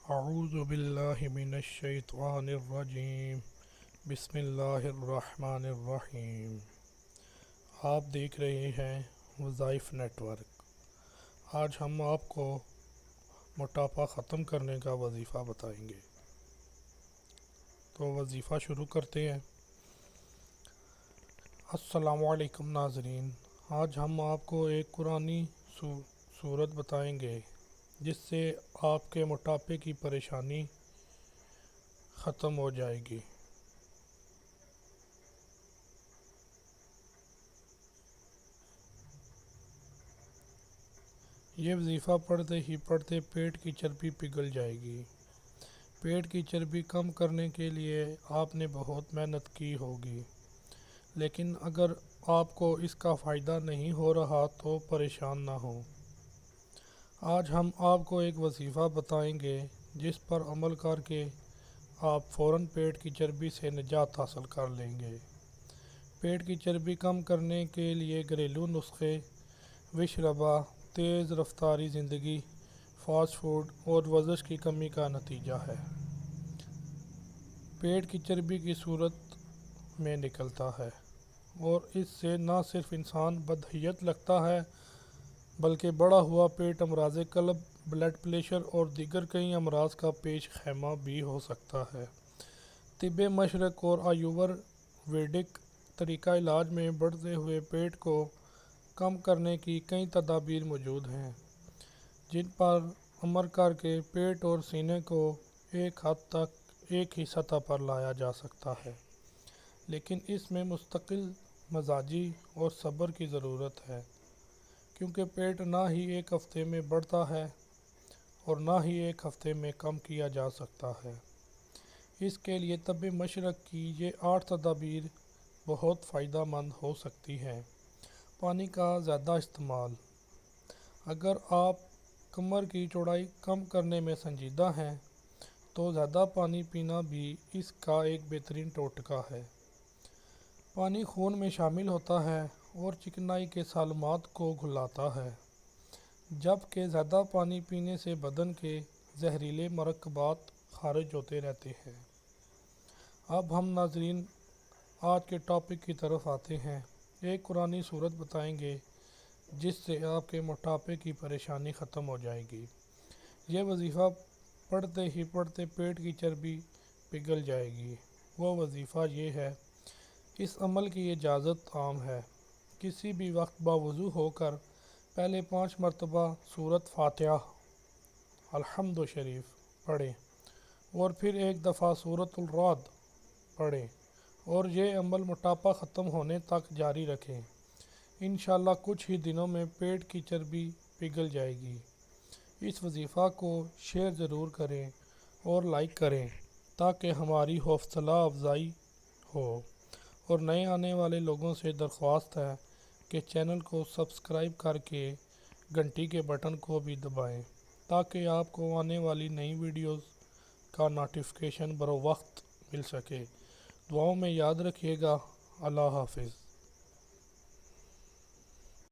اعوذ باللہ من الشیطان الرجیم بسم اللہ الرحمن الرحیم۔ آپ دیکھ رہے ہیں وظائف نیٹ ورک۔ آج ہم آپ کو موٹاپا ختم کرنے کا وظیفہ بتائیں گے، تو وظیفہ شروع کرتے ہیں۔ السلام علیکم ناظرین، آج ہم آپ کو ایک قرآنی صورت بتائیں گے جس سے آپ کے موٹاپے کی پریشانی ختم ہو جائے گی۔ یہ وظیفہ پڑھتے پیٹ کی چربی پگھل جائے گی۔ پیٹ کی چربی کم کرنے کے لیے آپ نے بہت محنت کی ہوگی، لیکن اگر آپ کو اس کا فائدہ نہیں ہو رہا تو پریشان نہ ہوں۔ آج ہم آپ کو ایک وظیفہ بتائیں گے جس پر عمل کر کے آپ فوراً پیٹ کی چربی سے نجات حاصل کر لیں گے۔ پیٹ کی چربی کم کرنے کے لیے گھریلو نسخے وشربا تیز رفتاری زندگی، فاسٹ فوڈ اور ورزش کی کمی کا نتیجہ ہے۔ پیٹ کی چربی کی صورت میں نکلتا ہے اور اس سے نہ صرف انسان بدحیت لگتا ہے بلکہ بڑھا ہوا پیٹ امراض قلب، بلڈ پریشر اور دیگر کئی امراض کا پیش خیمہ بھی ہو سکتا ہے۔ طب مشرق اور آیور ویدک طریقہ علاج میں بڑھتے ہوئے پیٹ کو کم کرنے کی کئی تدابیر موجود ہیں، جن پر عمل کر کے پیٹ اور سینے کو ایک حد تک ایک ہی سطح پر لایا جا سکتا ہے، لیکن اس میں مستقل مزاجی اور صبر کی ضرورت ہے، کیونکہ پیٹ نہ ہی ایک ہفتے میں بڑھتا ہے اور نہ ہی ایک ہفتے میں کم کیا جا سکتا ہے۔ اس کے لیے طب مشرق کی یہ 8 تدابیر بہت فائدہ مند ہو سکتی ہیں۔ پانی کا زیادہ استعمال۔ اگر آپ کمر کی چوڑائی کم کرنے میں سنجیدہ ہیں تو زیادہ پانی پینا بھی اس کا ایک بہترین ٹوٹکا ہے۔ پانی خون میں شامل ہوتا ہے اور چکنائی کے سالمات کو گھلاتا ہے، جبکہ زیادہ پانی پینے سے بدن کے زہریلے مرکبات خارج ہوتے رہتے ہیں۔ اب ہم ناظرین آج کے ٹاپک کی طرف آتے ہیں۔ ایک قرآنی صورت بتائیں گے جس سے آپ کے موٹاپے کی پریشانی ختم ہو جائے گی۔ یہ وظیفہ پڑھتے پیٹ کی چربی پگھل جائے گی۔ وہ وظیفہ یہ ہے۔ اس عمل کی اجازت عام ہے۔ کسی بھی وقت باوضو ہو کر پہلے 5 مرتبہ سورۃ فاتحہ الحمد شریف پڑھیں اور پھر ایک دفعہ سورۃ الرعد پڑھیں اور یہ عمل موٹاپا ختم ہونے تک جاری رکھیں۔ انشاءاللہ کچھ ہی دنوں میں پیٹ کی چربی پگھل جائے گی۔ اس وظیفہ کو شیئر ضرور کریں اور لائک کریں تاکہ ہماری حوصلہ افزائی ہو، اور نئے آنے والے لوگوں سے درخواست ہے کہ چینل کو سبسکرائب کر کے گھنٹی کے بٹن کو بھی دبائیں تاکہ آپ کو آنے والی نئی ویڈیوز کا نوٹیفیکیشن بروقت مل سکے۔ دعاؤں میں یاد رکھیے گا۔ اللہ حافظ۔